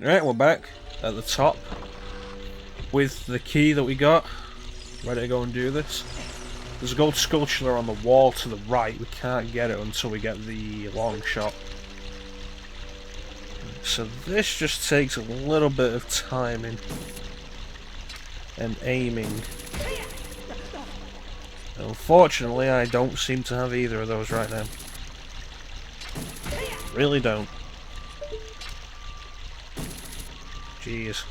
Right, we're back at the top with the key that we got. Ready to go and do this. There's a gold sculpture on the wall to the right. We can't get it until we get the long shot. So this just takes a little bit of timing and aiming. Unfortunately, I don't seem to have either of those right now. Really don't. Jeez.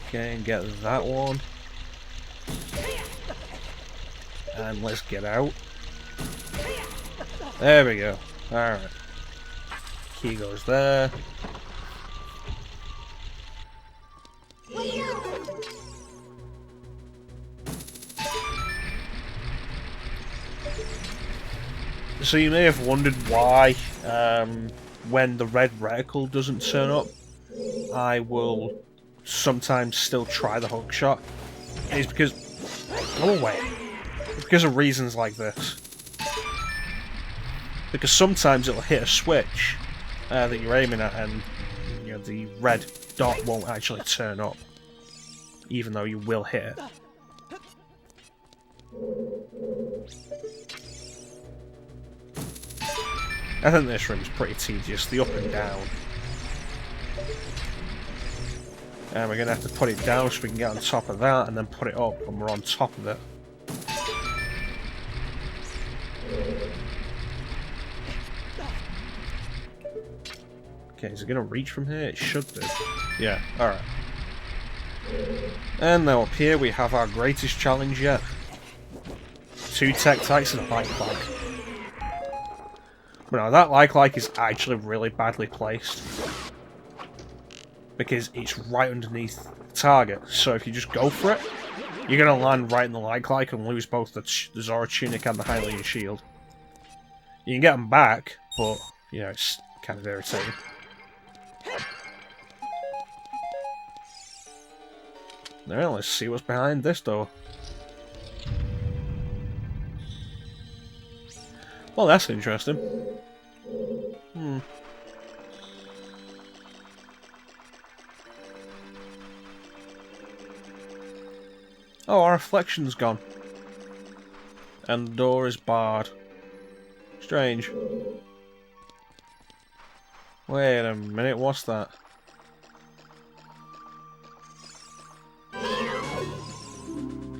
Okay, and get that one. And let's get out. There we go. Alright. Key goes there. So you may have wondered why, when the red reticle doesn't turn up, I will sometimes still try the hook shot. It's because... go away. It's because of reasons like this. Because sometimes it'll hit a switch that you're aiming at and you know, the red dot won't actually turn up, even though you will hit it. I think this room's pretty tedious, the up and down. And we're going to have to put it down so we can get on top of that, and then put it up when we're on top of it. Okay, is it going to reach from here? It should do. Yeah, alright. And now up here we have our greatest challenge yet. 2 Tech-Tites and a like. But now that like is actually really badly placed. Because it's right underneath the target. So if you just go for it, you're going to land right in the like and lose both the Zora Tunic and the Hylian Shield. You can get them back, but, you know, it's kind of irritating. Now let's see what's behind this door. Well, that's interesting. Oh, our reflection's gone. And the door is barred. Strange. Wait a minute, what's that?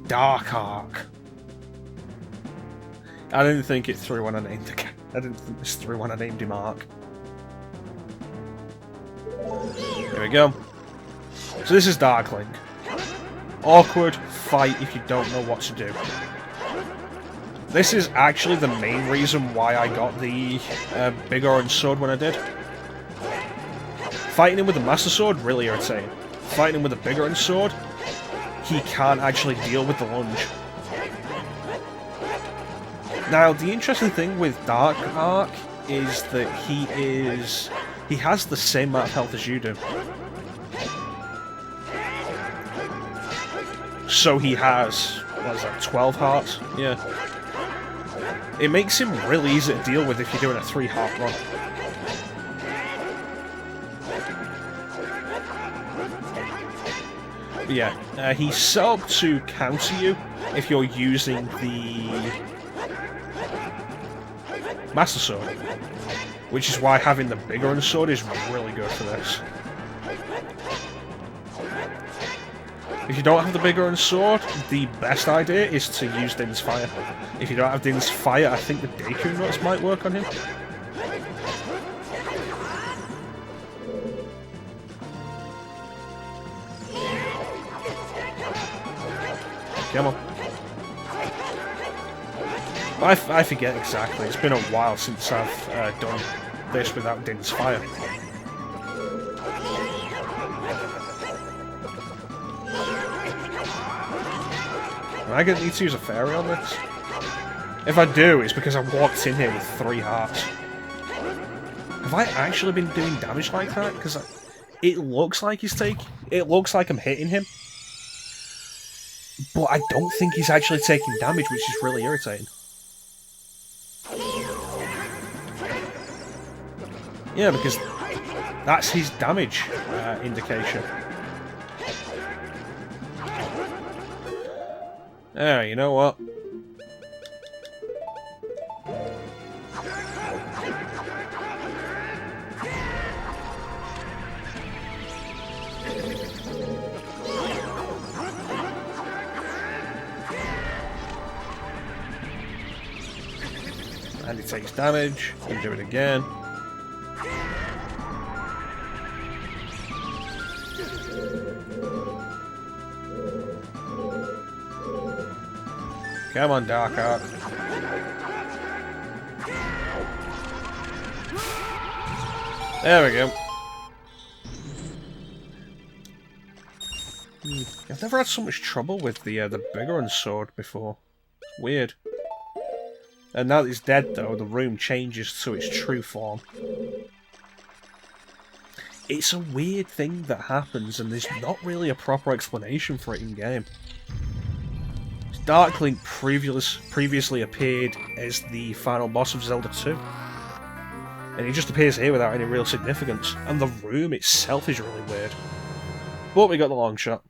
Dark Arc. I didn't think it through when I named it. I didn't think this through when I named him Arc. Here we go. So this is Darkling. Awkward fight if you don't know what to do. This is actually the main reason why I got the big orange sword when I did. Fighting him with the Master Sword, really irritating. Fighting him with a big orange sword, he can't actually deal with the lunge. Now, the interesting thing with Dark Arc is that he has the same amount of health as you do. So he has, what is that, 12 hearts? Yeah. It makes him really easy to deal with if you're doing a 3-heart run. But yeah, he's set up to counter you if you're using the Master Sword, which is why having the big orange sword is really good for this. If you don't have the big orange sword, the best idea is to use Din's Fire. If you don't have Din's Fire, I think the Deku Nuts might work on him. Come on. I forget exactly. It's been a while since I've done this without Din's Fire. Am I going to need to use a fairy on this? If I do, it's because I walked in here with 3 hearts. Have I actually been doing damage like that? Because it looks like he's taking... It looks like I'm hitting him. But I don't think he's actually taking damage, which is really irritating. Yeah, because that's his damage indication. There, you know what? And he takes damage. Can do it again. Come on, Dark Art. There we go. I've never had so much trouble with the Biggoron sword before. It's weird. And now that he's dead, though, the room changes to its true form. It's a weird thing that happens, and there's not really a proper explanation for it in-game. Dark Link previously appeared as the final boss of Zelda 2. And he just appears here without any real significance. And the room itself is really weird. But we got the long shot.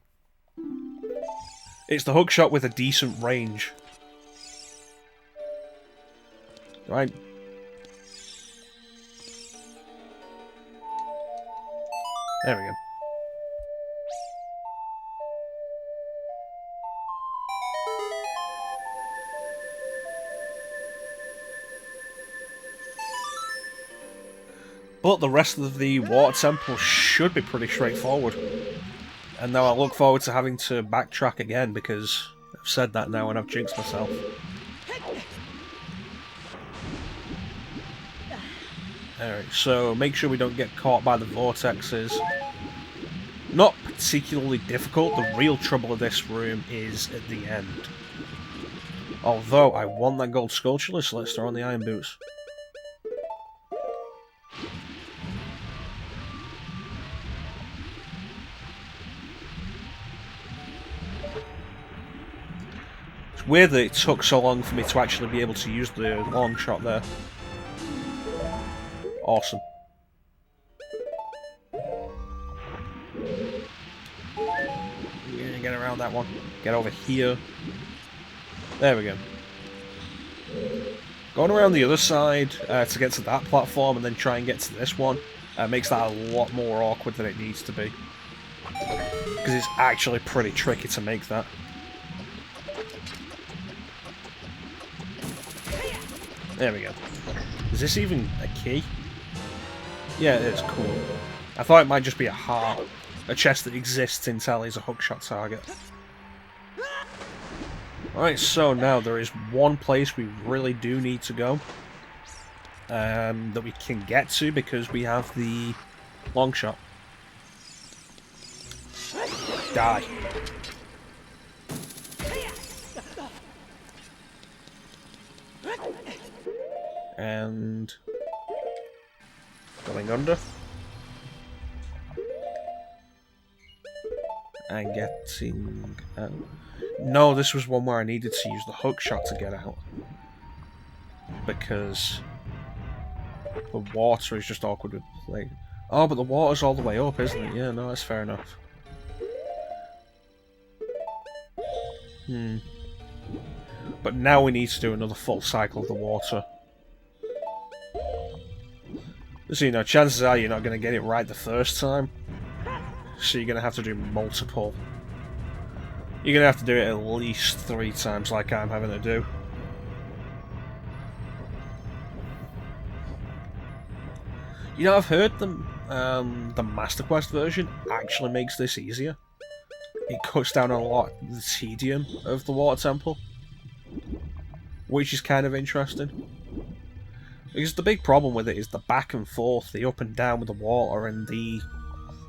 It's the hook shot with a decent range. Right. There we go. But the rest of the water temple should be pretty straightforward. And now I look forward to having to backtrack again because I've said that now and I've jinxed myself. Alright, so make sure we don't get caught by the vortexes. Not particularly difficult, the real trouble of this room is at the end. Although, I want that gold Skulltulus Lister on the Iron Boots. It's weird that it took so long for me to actually be able to use the long shot there. Awesome. Get around that one. Get over here. There we go. Going around the other side to get to that platform and then try and get to this one makes that a lot more awkward than it needs to be. Because it's actually pretty tricky to make that. There we go. Is this even a key? Yeah, it is. Cool. I thought it might just be a heart. A chest that exists in Tally as a hookshot target. Alright, so now there is one place we really do need to go. That we can get to because we have the long shot. Die. And going under. And getting out. No, this was one where I needed to use the hook shot to get out. Because the water is just awkward with play. Oh, but the water's all the way up, isn't it? Yeah, no, that's fair enough. But now we need to do another full cycle of the water. So, you know, chances are you're not going to get it right the first time. So you're going to have to do multiple. You're going to have to do it at least 3 times like I'm having to do. You know, I've heard the Master Quest version actually makes this easier. It cuts down a lot the tedium of the water temple. Which is kind of interesting. Because the big problem with it is the back and forth, the up and down with the water and the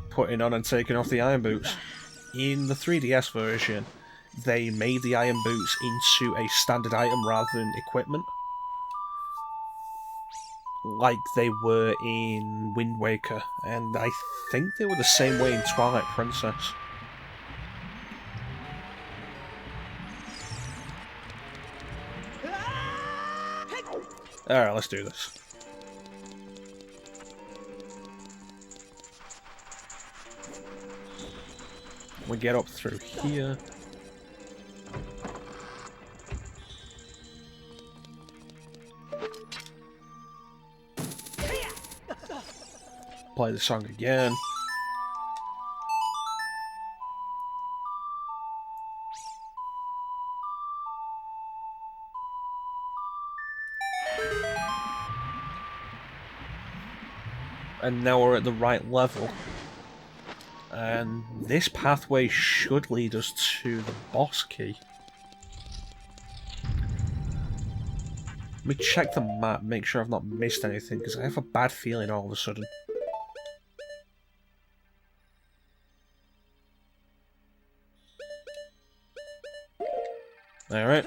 putting on and taking off the iron boots. In the 3DS version, they made the iron boots into a standard item rather than equipment. Like they were in Wind Waker, and I think they were the same way in Twilight Princess. Alright, let's do this. We get up through here. Play the song again. And now we're at the right level. And this pathway should lead us to the boss key. Let me check the map, make sure I've not missed anything, because I have a bad feeling all of a sudden. Alright.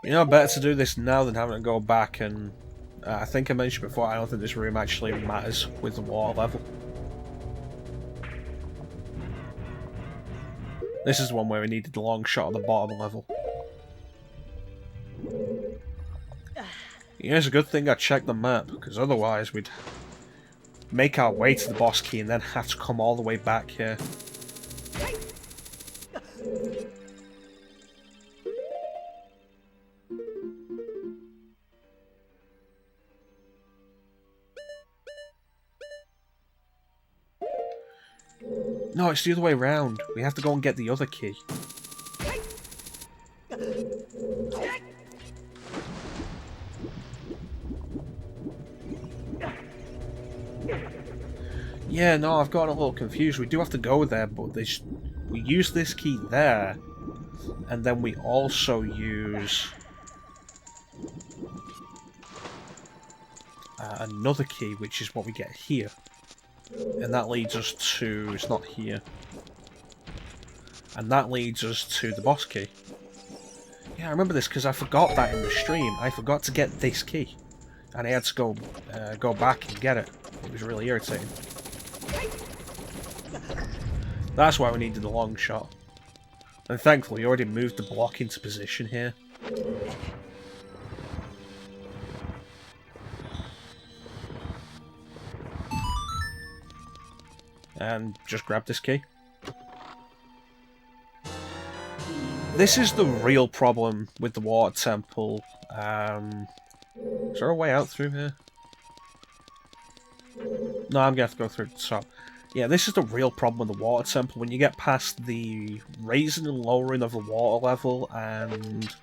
You know, better to do this now than having to go back and... I think I mentioned before, I don't think this room actually matters with the water level. This is the one where we needed the long shot at the bottom level. Yeah, it's a good thing I checked the map, because otherwise we'd make our way to the boss key and then have to come all the way back here. No, it's the other way around. We have to go and get the other key. Yeah, no, I've gotten a little confused. We do have to go there, but we use this key there, and then we also use another key, which is what we get here. And that leads us to... it's not here. And that leads us to the boss key. Yeah, I remember this because I forgot that in the stream. I forgot to get this key. And I had to go back and get it. It was really irritating. That's why we needed the long shot. And thankfully, we already moved the block into position here. And just grab this key. This is the real problem with the water temple. Is there a way out through here? No, I'm gonna have to go through the top. Yeah, this is the real problem with the water temple. When you get past the raising and lowering of the water level and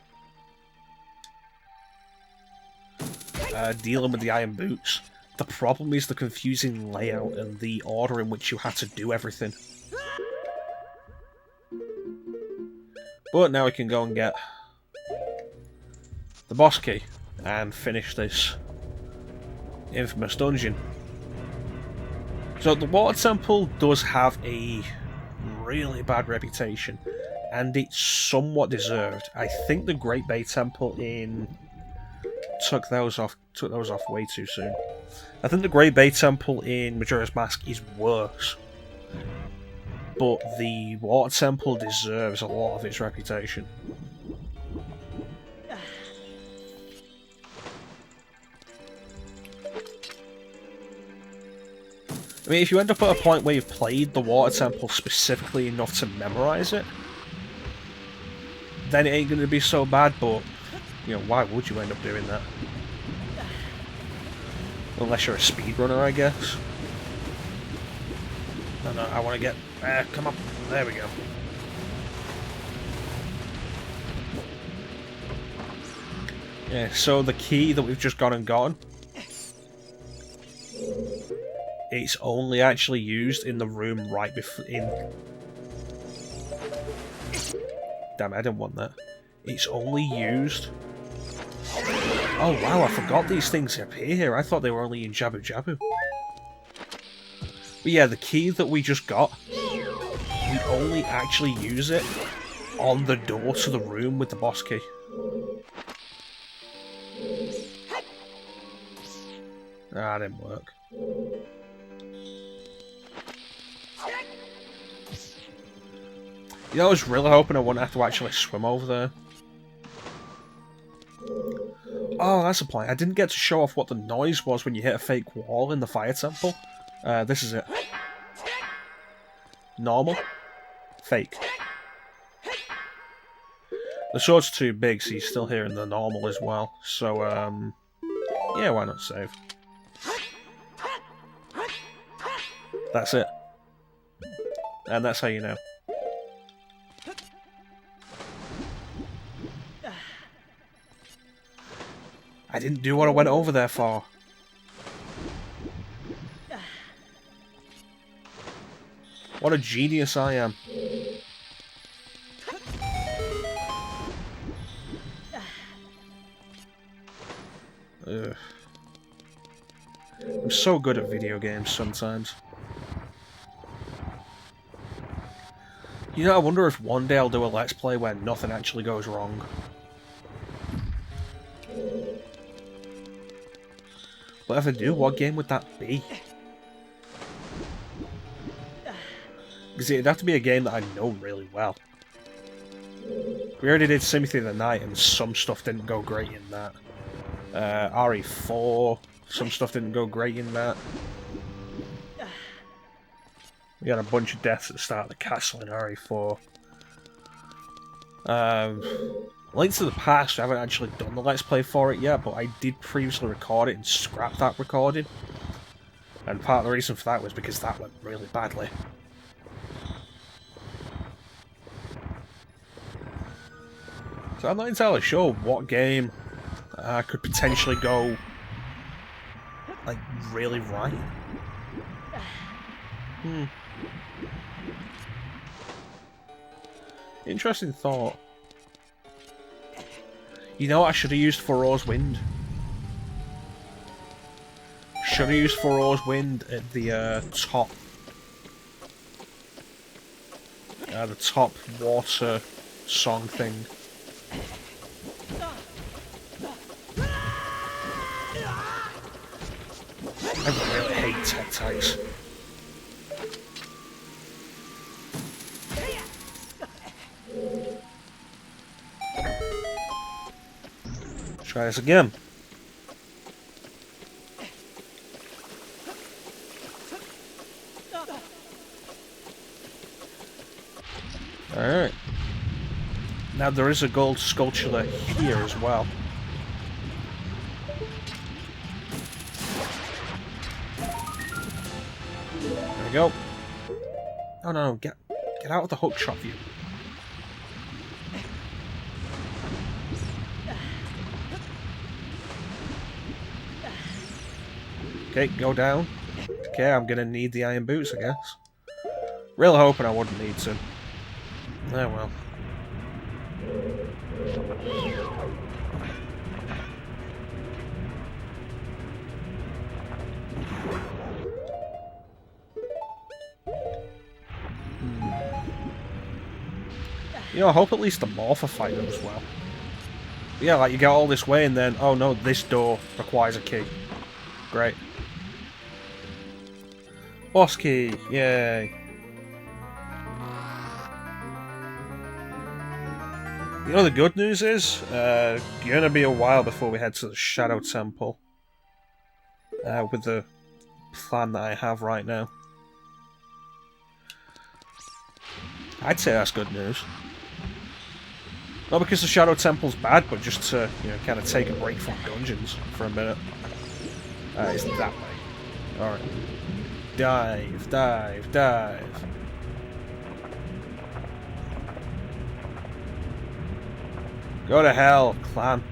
dealing with the iron boots, the problem is the confusing layout and the order in which you have to do everything. But now we can go and get the boss key and finish this infamous dungeon. So the water temple does have a really bad reputation, and it's somewhat deserved. I think the Great Bay Temple took those off way too soon. I think the Great Bay Temple in Majora's Mask is worse, but the Water Temple deserves a lot of its reputation. I mean, if you end up at a point where you've played the Water Temple specifically enough to memorize it, then it ain't going to be so bad, but, you know, why would you end up doing that? Unless you're a speedrunner, I guess. No, I want to get... come on. There we go. Yeah, so the key that we've just gone and gotten, it's only actually used in the room right before... Damn it, I didn't want that. It's only used... Oh wow, I forgot these things appear here. I thought they were only in Jabu Jabu. But yeah, the key that we just got, we only actually use it on the door to the room with the boss key. That didn't work. You know, I was really hoping I wouldn't have to actually swim over there. Oh, that's a point. I didn't get to show off what the noise was when you hit a fake wall in the fire temple. This is it. Normal. Fake. The sword's too big, so you're still hearing the normal as well. So, yeah, why not save? That's it. And that's how you know. I didn't do what I went over there for. What a genius I am. Ugh. I'm so good at video games sometimes. You know, I wonder if one day I'll do a Let's Play where nothing actually goes wrong. But if I do, what game would that be? Because it'd have to be a game that I know really well. We already did Symphony of the Night, and some stuff didn't go great in that. RE4, some stuff didn't go great in that. We had a bunch of deaths at the start of the castle in RE4. Link to the Past, I haven't actually done the Let's Play for it yet, but I did previously record it and scrap that recording. And part of the reason for that was because that went really badly. So I'm not entirely sure what game could potentially go, like, really right. Interesting thought. You know what I should have used Furrow's Wind? Should have used Furrow's Wind at the top. The top water song thing. I really hate Tektites. Try this again. Alright. Now there is a gold sculpture here as well. There we go. Oh no, get out of the hookshot view. Okay, go down. Okay, I'm gonna need the iron boots, I guess. Real hoping I wouldn't need to. Oh well. You know, I hope at least the Morpher fight goes well. But yeah, like you get all this way and then, oh no, this door requires a key. Great. Boss key, yay. You know the good news is, gonna be a while before we head to the Shadow Temple. With the plan that I have right now. I'd say that's good news. Not because the Shadow Temple's bad, but just to, you know, kind of take a break from dungeons for a minute. It's that way. Alright. Dive, dive, dive. Go to hell, clan.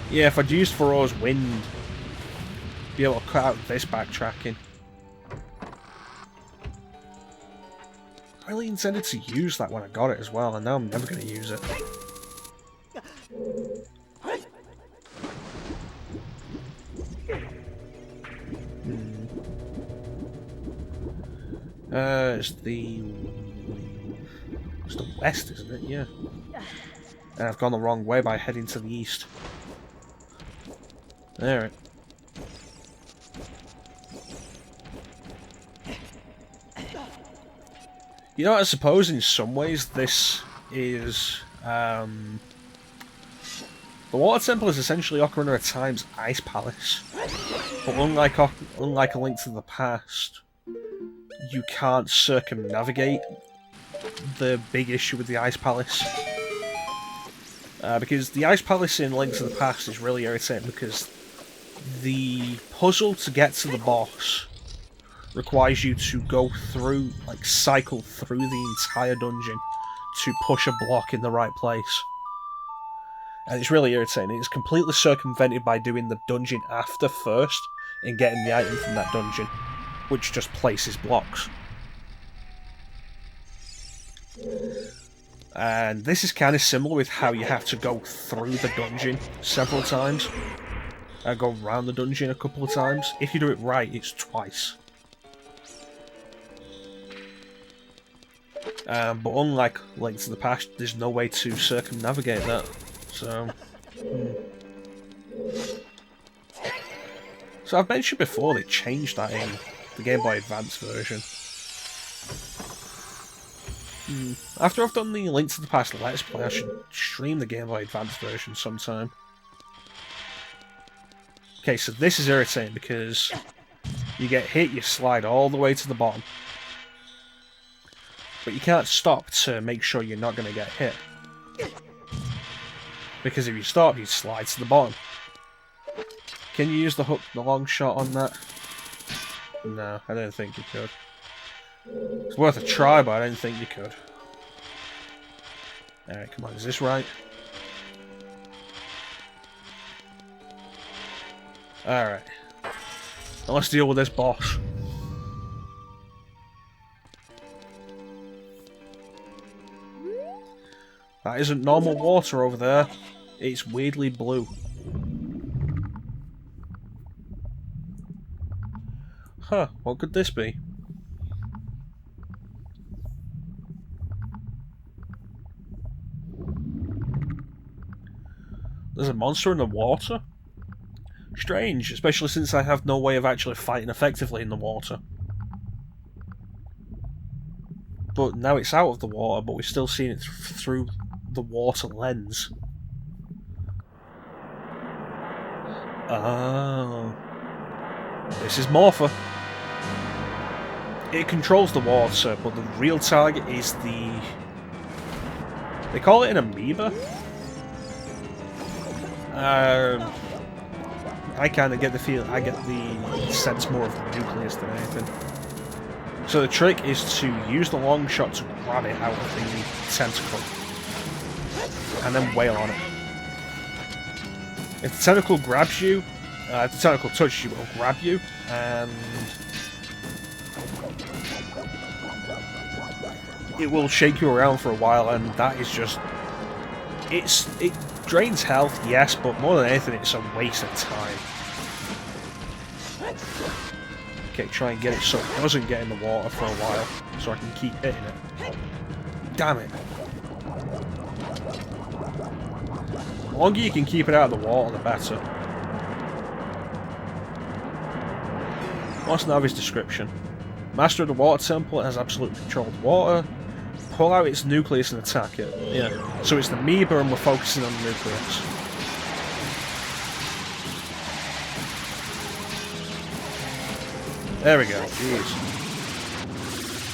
Yeah, if I'd used Furrow's Wind, be able to cut out this backtracking. I really intended to use that when I got it as well, and now I'm never going to use it. It's the west, isn't it? Yeah. And I've gone the wrong way by heading to the east. Alright. You know, I suppose in some ways this is The Water Temple is essentially Ocarina of Time's Ice Palace. But unlike A Link to the Past, you can't circumnavigate the big issue with the Ice Palace. Because the Ice Palace in Link to the Past is really irritating because the puzzle to get to the boss requires you to go through, like, cycle through the entire dungeon to push a block in the right place. And it's really irritating. It's completely circumvented by doing the dungeon after first and getting the item from that dungeon, which just places blocks. And this is kind of similar with how you have to go through the dungeon several times. Go around the dungeon a couple of times. If you do it right, it's twice. But unlike Link to the Past, there's no way to circumnavigate that. So, So I've mentioned before they changed that in the Game Boy Advance version. After I've done the Link to the Past Let's Play, I should stream the Game Boy Advance version sometime. Okay, so this is irritating because you get hit, you slide all the way to the bottom. But you can't stop to make sure you're not going to get hit. Because if you stop, you slide to the bottom. Can you use the hook, the long shot on that? No, I don't think you could. It's worth a try, but I don't think you could. Alright, come on, is this right? Alright. Now let's deal with this boss. That isn't normal water over there. It's weirdly blue. Huh, what could this be? There's a monster in the water? Strange, especially since I have no way of actually fighting effectively in the water. But now it's out of the water, but we're still seeing it through the water lens. Oh. This is Morpher. It controls the water, but the real target is the... They call it an amoeba? I kind of get the feel, I get the sense more of the nucleus than anything. So the trick is to use the long shot to grab it out of the tentacle. And then wail on it. If the tentacle grabs you, if the tentacle touches you, it will grab you, and it will shake you around for a while, and that is just... It drains health, yes, but more than anything, it's a waste of time. Okay, try and get it so it doesn't get in the water for a while, so I can keep hitting it. Damn it. The longer you can keep it out of the water, the better. What's Navi's description? Master of the Water Temple, it has absolute control of the water. Pull out its nucleus and attack it. Yeah, so it's the amoeba and we're focusing on the nucleus. There we go, jeez.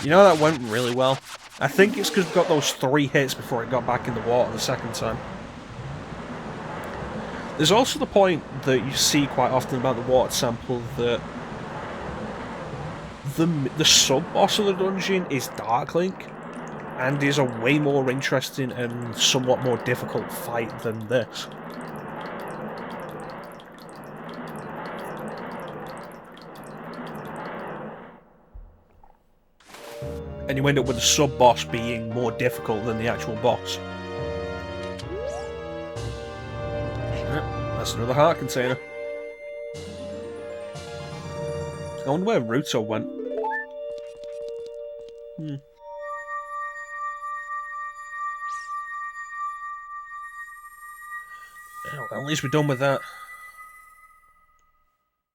You know, that went really well. I think it's because we got those 3 hits before it got back in the water the second time. There's also the point that you see quite often about the Water Temple that the sub-boss of the dungeon is Dark Link, and is a way more interesting and somewhat more difficult fight than this. And you end up with the sub-boss being more difficult than the actual boss. Yep, that's another heart container. I wonder where Ruto went. Well, at least we're done with that.